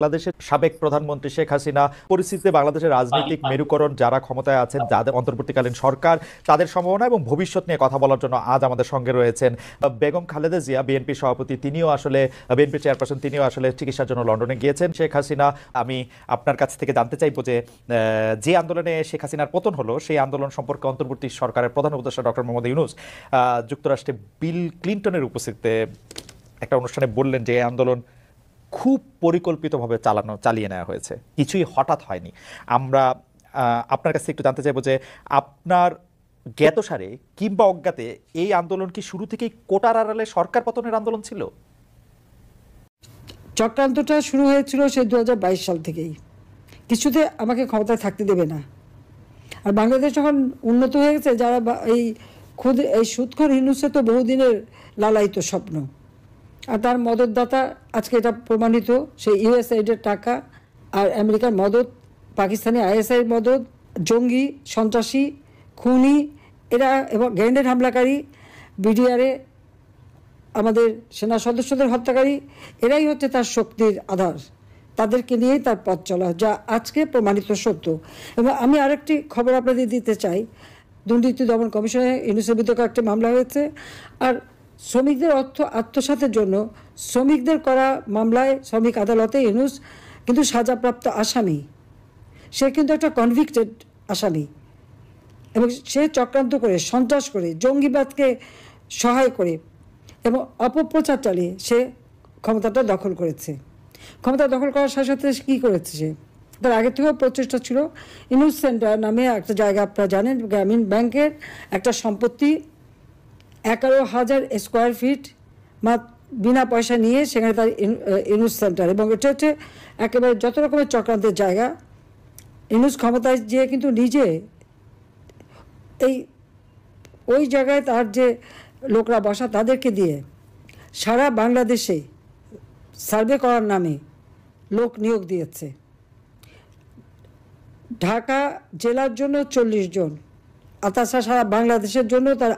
বাংলাদেশের সাবেক প্রধানমন্ত্রী শেখ হাসিনা পরিস্থিতিতে বাংলাদেশের রাজনৈতিক মেরুকরণ যারা ক্ষমতায় আছেন, যাদের অন্তর্বর্তীকালীন সরকার, তাদের সম্ভাবনা এবং ভবিষ্যৎ নিয়ে কথা বলার জন্য আজ আমাদের সঙ্গে রয়েছেন বেগম খালেদা জিয়া, বিএনপি সভাপতি। তিনিও আসলে বিএনপি চেয়ারপারসন, তিনিও আসলে চিকিৎসার জন্য লন্ডনে গিয়েছেন। শেখ হাসিনা, আমি আপনার কাছ থেকে জানতে চাইবো যে আন্দোলনে শেখ হাসিনার পতন হলো, সেই আন্দোলন সম্পর্কে অন্তর্বর্তী সরকারের প্রধান উপদেষ্টা ডক্টর মোহাম্মদ ইউনূস যুক্তরাষ্ট্রে বিল ক্লিন্টনের উপস্থিতিতে একটা অনুষ্ঠানে বললেন যে এই আন্দোলন খুব পরিকল্পিতভাবে চালিয়ে নেওয়া হয়েছে, কিছুই হঠাৎ হয়নি। আমরা আপনার কাছে একটু জানতে চাইবো যে আপনার জ্ঞাতসারে কিংবা অজ্ঞাতে এই আন্দোলন কি শুরু থেকেই কোটার আড়ালে সরকার পতনের আন্দোলন ছিল? চক্রান্তটা শুরু হয়েছিল সেই 2022 সাল থেকেই। কিছুতে আমাকে ক্ষমতায় থাকতে দেবে না। আর বাংলাদেশ যখন উন্নত হয়ে গেছে, যারা এই সুদখোর ইউনূসের তো বহুদিনের লালায়িত স্বপ্ন, আর তার মদতদাতা আজকে এটা প্রমাণিত। সেই ইউএসআইডের টাকা আর আমেরিকার মদত, পাকিস্তানি আইএসআই মদত, জঙ্গি, সন্ত্রাসী, খুনি এরা এবং গ্রেনেড হামলাকারী, বিডিআরে আমাদের সেনা সদস্যদের হত্যাকারী, এরাই হচ্ছে তার শক্তির আধার। তাদেরকে নিয়েই তার পথ চলা, যা আজকে প্রমাণিত সত্য। এবং আমি আরেকটি খবর আপনাদের দিতে চাই। দুর্নীতি দমন কমিশনে ইউনূসের বিরুদ্ধে একটা মামলা হয়েছে। আর শ্রমিকদের অর্থ আত্মসাতের জন্য শ্রমিকদের করা মামলায় শ্রমিক আদালতে ইউনূস কিন্তু সাজাপ্রাপ্ত আসামি। সে কিন্তু একটা কনভিক্টেড আসামি, এবং সে চক্রান্ত করে, সন্ত্রাস করে, জঙ্গিবাদকে সহায় করে এবং অপপ্রচার চালিয়ে সে ক্ষমতাটা দখল করেছে। ক্ষমতা দখল করার সাথে সাথে কী করেছে, সে তার আগে থেকেও প্রচেষ্টা ছিল। ইউনূস সেন্টার নামে একটা জায়গা, আপনারা জানেন, গ্রামীণ ব্যাংকের একটা সম্পত্তি 11,000 স্কোয়ার ফিট বিনা পয়সা নিয়ে সেখানে তার ইউনূস সেন্টার। এবং এটা হচ্ছে একেবারে যত রকমের চক্রান্তের জায়গা। ইউনূস ক্ষমতায় যেয়ে কিন্তু নিজে ওই জায়গায় তার যে লোকরা বসা, তাদেরকে দিয়ে সারা বাংলাদেশে সার্ভে করার নামে লোক নিয়োগ দিয়েছে। ঢাকা জেলার জন্য 40 জন, আর তাছাড়া সারা বাংলাদেশের জন্য তার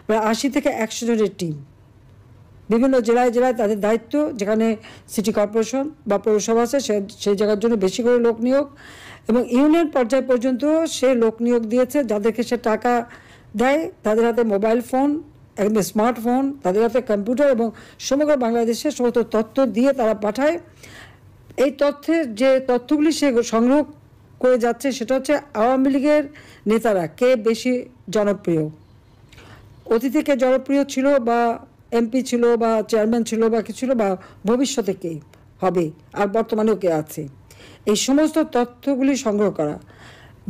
প্রায় 80 থেকে 100 জনের টিম। বিভিন্ন জেলায় জেলায় তাদের দায়িত্ব, যেখানে সিটি কর্পোরেশন বা পৌরসভা আছে সেই জায়গার জন্য বেশি করে লোক নিয়োগ। এবং ইউনিয়ন পর্যায় পর্যন্ত সে লোক নিয়োগ দিয়েছে, যাদেরকে সে টাকা দেয়। তাদের হাতে মোবাইল ফোন, একদম স্মার্টফোন, তাদের হাতে কম্পিউটার, এবং সমগ্র বাংলাদেশের সমস্ত তথ্য দিয়ে তারা পাঠায়। এই যে তথ্যগুলি সে সংগ্রহ করে যাচ্ছে, সেটা হচ্ছে আওয়ামী লীগের নেতারা কে বেশি জনপ্রিয়, অতীতে কে জনপ্রিয় ছিল, বা এমপি ছিল, বা চেয়ারম্যান ছিল, বা কি ছিল, বা ভবিষ্যতে কে হবে, আর বর্তমানেও কে আছে। এই সমস্ত তথ্যগুলি সংগ্রহ করা,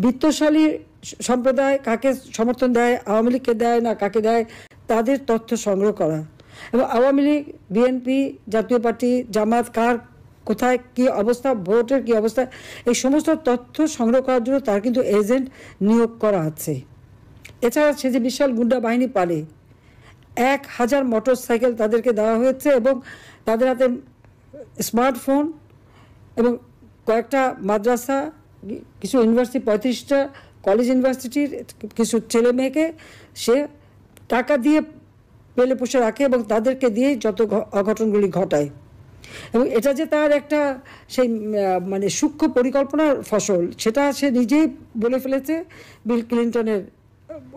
বিত্তশালী সম্প্রদায় কাকে সমর্থন দেয়, আওয়ামী লীগকে দেয় না কাকে দেয়, তাদের তথ্য সংগ্রহ করা। এবং আওয়ামী লীগ, বিএনপি, জাতীয় পার্টি, জামাত কার কোথায় কী অবস্থা, ভোটের কী অবস্থা, এই সমস্ত তথ্য সংগ্রহ করার জন্য তার কিন্তু এজেন্ট নিয়োগ করা আছে। এছাড়া সে যে বিশাল গুন্ডা বাহিনী পালে, 1000 মোটর সাইকেল তাদেরকে দেওয়া হয়েছে, এবং তাদের হাতে স্মার্টফোন, এবং কয়েকটা মাদ্রাসা, কিছু ইউনিভার্সিটি, 35টা কলেজ ইউনিভার্সিটির কিছু ছেলে মেয়েকে সে টাকা দিয়ে পেলে পুষে রাখে, এবং তাদেরকে দিয়ে যত অঘটনগুলি ঘটায়। এবং এটা যে তার একটা সেই মানে সূক্ষ্ম পরিকল্পনার ফসল, সেটা সে নিজেই বলে ফেলেছে বিল ক্লিন্টনের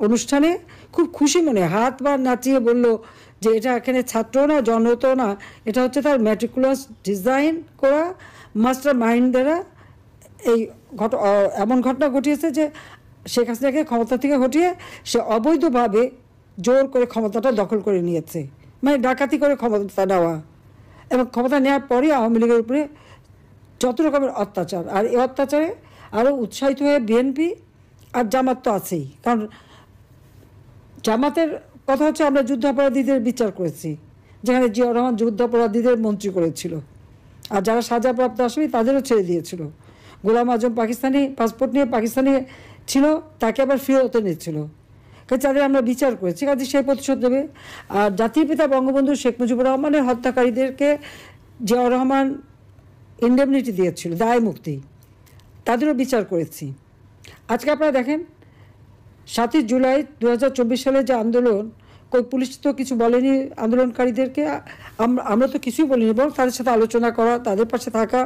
অনুষ্ঠানে। খুব খুশি মনে হাত বা নাচিয়ে বলল যে এটা এখানে ছাত্র না, জনত না, এটা হচ্ছে তার ম্যাট্রিকুলাস ডিজাইন করা মাস্টার মাইন্ড দ্বারা এই এমন ঘটনা ঘটিয়েছে যে শেখ হাসিনাকে ক্ষমতা থেকে হটিয়ে সে অবৈধভাবে জোর করে ক্ষমতাটা দখল করে নিয়েছে, মানে ডাকাতি করে ক্ষমতা নেওয়া। এবং ক্ষমতা নেওয়ার পরই আওয়ামী লীগের উপরে যত রকমের অত্যাচার, আর এই অত্যাচারে আরও উৎসাহিত হয়ে বিএনপি আর জামাত তো আছেই। কারণ জামাতের কথা হচ্ছে, আমরা যুদ্ধাপরাধীদের বিচার করেছি, যেখানে জিয়াউর রহমান যুদ্ধাপরাধীদের মন্ত্রী করেছিল, আর যারা সাজাপ্রাপ্ত আসামি তাদেরও ছেড়ে দিয়েছিল। গোলাম আজম পাকিস্তানি পাসপোর্ট নিয়ে পাকিস্তানে ছিল, তাকে আবার ফিরতে নিচ্ছিল, যাদের আমরা বিচার করেছি, কাজে সেই প্রতিশোধ দেবে। আর জাতির পিতা বঙ্গবন্ধু শেখ মুজিবুর রহমানের হত্যাকারীদেরকে জিয়াউর রহমান ইন্ডেমনিটি দিয়েছিল, দায় মুক্তি, তাদেরও বিচার করেছি। আজকে আপনারা দেখেন 7ই জুলাই 2024 সালে যে আন্দোলন, পুলিশ তো কিছু বলেনি আন্দোলনকারীদেরকে, আমরা তো কিছুই বলিনি, বরং তাদের সাথে আলোচনা করা, তাদের পাশে থাকা,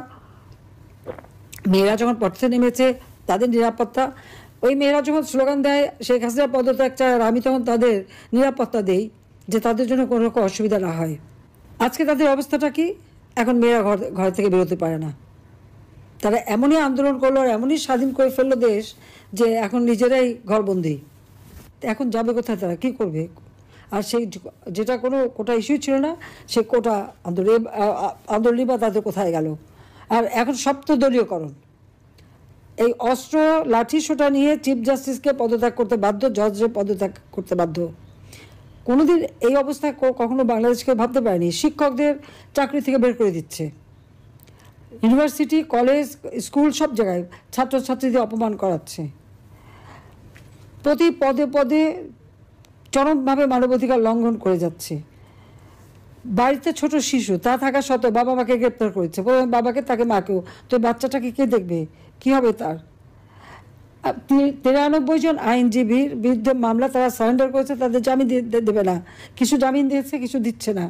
মেয়েরা যখন পথে নেমেছে তাদের নিরাপত্তা, ওই মেয়েরা যখন স্লোগান দেয় শেখ হাসিনা পদত্যাগ চায়, আর আমি তখন তাদের নিরাপত্তা দেই যে তাদের জন্য কোনো রকম অসুবিধা না হয়। আজকে তাদের অবস্থাটা কি? এখন মেয়েরা ঘর থেকে বেরোতে পারে না। তারা এমনই আন্দোলন করলো আর এমনই স্বাধীন করে ফেললো দেশ যে এখন নিজেরাই ঘরবন্দি। এখন যাবে কোথায়, তারা কী করবে? আর সেই যেটা কোনো কোটা ইস্যু ছিল না, সে কোটা আন্দোলনই বা তাদের কোথায় গেল? আর এখন সপ্তদলীয়করণ, এই অস্ত্র লাঠি সোটা নিয়ে চিফ জাস্টিসকে পদত্যাগ করতে বাধ্য, জজকে পদত্যাগ করতে বাধ্য। কোনোদিন এই অবস্থা কখনো বাংলাদেশকে ভাবতে পারেনি। শিক্ষকদের চাকরি থেকে বের করে দিচ্ছে, ইউনিভার্সিটি, কলেজ, স্কুল সব জায়গায় ছাত্রছাত্রীদের অপমান করাচ্ছে, প্রতি পদে পদে চরমভাবে মানবাধিকার লঙ্ঘন করে যাচ্ছে। বাড়িতে ছোট শিশু তা থাকা সত্ত্বেও বাবা মাকে গ্রেপ্তার করেছে, বাবাকে তাকে মাকেও। তো বাচ্চাটাকে কে দেখবে? কি হবে তার? 93 জন আইনজীবীর বিরুদ্ধে মামলা তারা সারেন্ডার করেছে, তাদের জামিন দেবে না। কিছু জামিন দিয়েছে, কিছু দিচ্ছে না।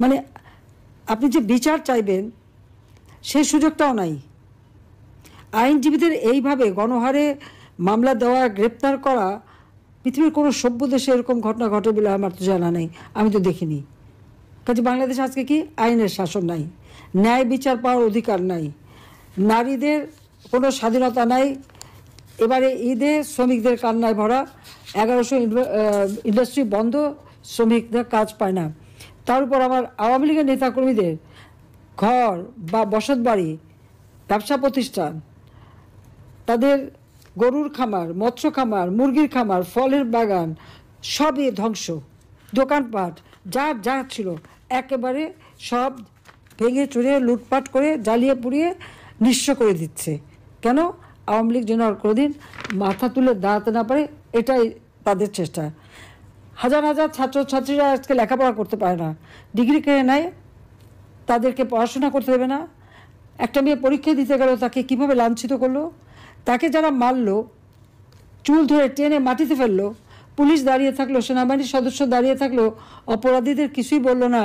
মানে আপনি যে বিচার চাইবেন সেই সুযোগটাও নাই। আইনজীবীদের এইভাবে গণহারে মামলা দেওয়া, গ্রেপ্তার করা, পৃথিবীর কোনো সভ্য দেশে এরকম ঘটনা ঘটে বলে আমার তো জানা নেই, আমি তো দেখিনি। কাজে বাংলাদেশ আজকে কি? আইনের শাসন নাই, ন্যায় বিচার পাওয়ার অধিকার নাই, নারীদের কোনো স্বাধীনতা নাই। এবারে ঈদে শ্রমিকদের কান্নায় ভরা, 1100 ইন্ডাস্ট্রি বন্ধ, শ্রমিকদের কাজ পায় না। তার উপর আমার আওয়ামী লীগের নেতাকর্মীদের ঘর বা বসত বাড়ি, ব্যবসা প্রতিষ্ঠান, তাদের গরুর খামার, মৎস্য খামার, মুরগির খামার, ফলের বাগান সবই ধ্বংস। দোকানপাট যা ছিল একেবারে সব ভেঙে চুরে লুটপাট করে জ্বালিয়ে পুড়িয়ে নিঃস্ব করে দিচ্ছে। কেন? আওয়ামী লীগ যেন আর কোনোদিন মাথা তুলে দাঁড়াতে না পারে, এটাই তাদের চেষ্টা। হাজার হাজার ছাত্রছাত্রীরা আজকে লেখাপড়া করতে পারে না, ডিগ্রি কেড়ে নেয়, তাদেরকে পড়াশোনা করতে দেবে না। একটা মেয়ে পরীক্ষা দিতে গেল, তাকে কিভাবে লাঞ্ছিত করলো, তাকে যারা মারলো, চুল ধরে টেনে মাটিতে ফেললো, পুলিশ দাঁড়িয়ে থাকলো, সেনাবাহিনীর সদস্য দাঁড়িয়ে থাকলো, অপরাধীদের কিছুই বললো না,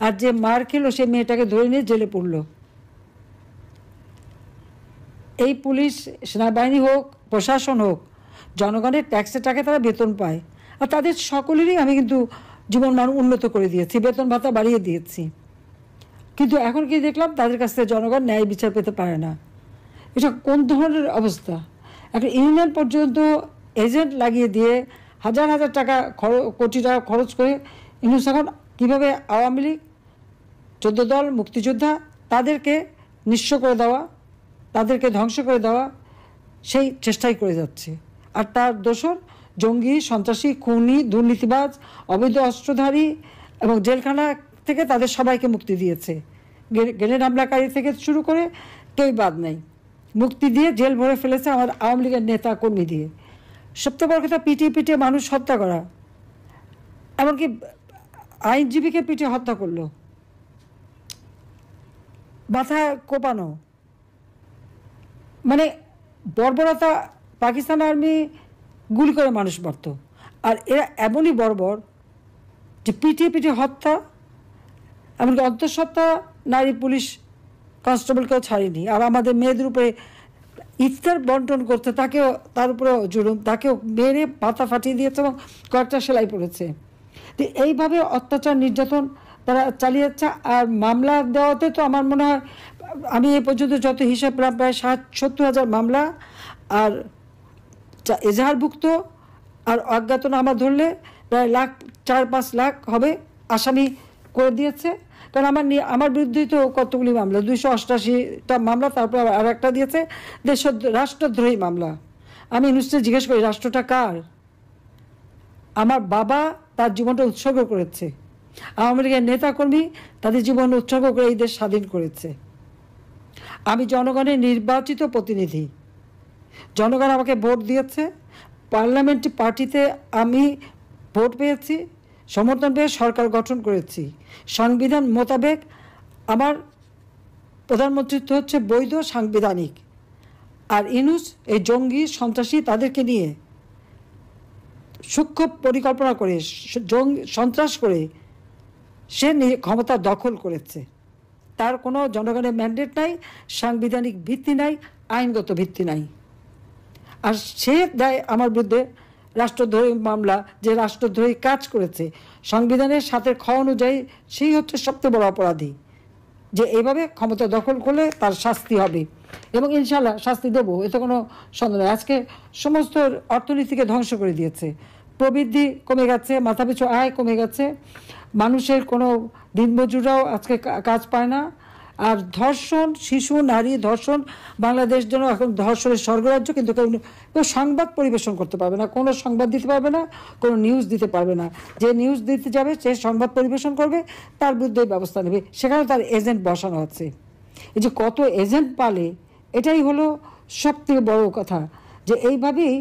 আর যে মার খেলো সে মেয়েটাকে ধরে নিয়ে জেলে পড়লো। এই পুলিশ, সেনাবাহিনী হোক, প্রশাসন হোক, জনগণের ট্যাক্সের টাকা তারা বেতন পায়, আর তাদের সকলেরই আমি কিন্তু জীবনমান উন্নত করে দিয়েছি, বেতন ভাতা বাড়িয়ে দিয়েছি। কিন্তু এখন কি দেখলাম, তাদের কাছ থেকে জনগণ ন্যায় বিচার পেতে পারে না। এটা কোন ধরনের অবস্থা? একটা ইউনিয়ন পর্যন্ত এজেন্ট লাগিয়ে দিয়ে হাজার হাজার টাকা কোটি টাকা খরচ করে ইউনুস এখন কীভাবে আওয়ামী লীগ, 14 দল, মুক্তিযোদ্ধা, তাদেরকে নিঃস্ব করে দেওয়া, তাদেরকে ধ্বংস করে দেওয়া, সেই চেষ্টাই করে যাচ্ছে। আর তার দোসর জঙ্গি, সন্ত্রাসী, খুনি, দুর্নীতিবাজ, অবৈধ অস্ত্রধারী এবং জেলখানা থেকে তাদের সবাইকে মুক্তি দিয়েছে। গ্রেনেড হামলাকারী থেকে শুরু করে কেউই বাদ নেই, মুক্তি দিয়ে জেল ভরে ফেলেছে আমার আওয়ামী লীগের নেতা কর্মী দিয়ে। সবচেয়ে বড় কথা, পিটিয়ে পিটিয়ে মানুষ হত্যা করা, এমনকি আইনজীবীকে পিটিয়ে হত্যা করলো, মাথায় কোপানো। মানে বর্বরতা। পাকিস্তান আর্মি গুলি করে মানুষ মারত, আর এরা এমনই বর্বর যে পিটিয়ে পিটিয়ে হত্যা, এমনকি অন্তঃসত্ত্বা নারী পুলিশ কনস্টেবলকেও ছাড়েনি। আর আমাদের মেয়েদের উপরে ইফতার বন্টন করতে, তাকেও, তার উপরেও জুলুম, তাকেও মেরে পাতা ফাটিয়ে দিয়েছে এবং কয়েকটা সেলাই পড়েছে। তো এইভাবে অত্যাচার, নির্যাতন তারা চালিয়ে যাচ্ছে। আর মামলা দেওয়াতে তো আমার মনে হয়, আমি এ পর্যন্ত যত হিসাব পেলাম, প্রায় 70,000 মামলা, আর এজাহারভুক্ত আর অজ্ঞাতনামা ধরলে প্রায় 4-5 লাখ হবে আসামি করে দিয়েছে। কারণ আমার বিরুদ্ধেই তো কতগুলি মামলা, 288টা মামলা, তারপর আর একটা দিয়েছে রাষ্ট্রদ্রোহী মামলা। আমি নিশ্চয়ই জিজ্ঞেস করি, রাষ্ট্রটা কার? আমার বাবা তার জীবনটা উৎসর্গ করেছে, আওয়ামী লীগের নেতাকর্মী তাদের জীবন উৎসর্গ করে এই দেশ স্বাধীন করেছে। আমি জনগণের নির্বাচিত প্রতিনিধি, জনগণ আমাকে ভোট দিয়েছে, পার্লামেন্ট পার্টিতে আমি ভোট পেয়েছি, সমর্থন পেয়ে সরকার গঠন করেছি। সংবিধান মোতাবেক আমার প্রধানমন্ত্রিত্ব হচ্ছে বৈধ, সাংবিধানিক। আর ইউনূস এই জঙ্গি, সন্ত্রাসী, তাদেরকে নিয়ে সূক্ষ্ম পরিকল্পনা করে, সন্ত্রাস করে সে ক্ষমতা দখল করেছে। তার কোনো জনগণের ম্যান্ডেট নাই, সাংবিধানিক ভিত্তি নাই, আইনগত ভিত্তি নাই। আর সে দেয় আমার বিরুদ্ধে রাষ্ট্রদ্রোহী মামলা, যে রাষ্ট্রদ্রোহী কাজ করেছে। সংবিধানের 7 খ অনুযায়ী সেই হচ্ছে সবচেয়ে বড় অপরাধী, যে এইভাবে ক্ষমতা দখল করলে তার শাস্তি হবে, এবং ইনশাল্লাহ শাস্তি দেবো, এতে কোনো সন্দেহ নেই। আজকে সমস্ত অর্থনীতিকে ধ্বংস করে দিয়েছে, প্রবৃদ্ধি কমে গেছে, মাথাপিছু আয় কমে গেছে, মানুষের কোনো দিনমজুররাও আজকে কাজ পায় না। আর ধর্ষণ, শিশু নারী ধর্ষণ, বাংলাদেশ যেন এখন ধর্ষণের স্বর্গরাজ্য, কিন্তু কেউ সংবাদ পরিবেশন করতে পারবে না, কোনো সংবাদ দিতে পারবে না, কোনো নিউজ দিতে পারবে না। যে নিউজ দিতে যাবে, সে সংবাদ পরিবেশন করবে, তার বিরুদ্ধে ব্যবস্থা নেবে। সেখানে তার এজেন্ট বসানো আছে। এই যে কত এজেন্ট পালে, এটাই হলো সবথেকে বড় কথা, যে এইভাবেই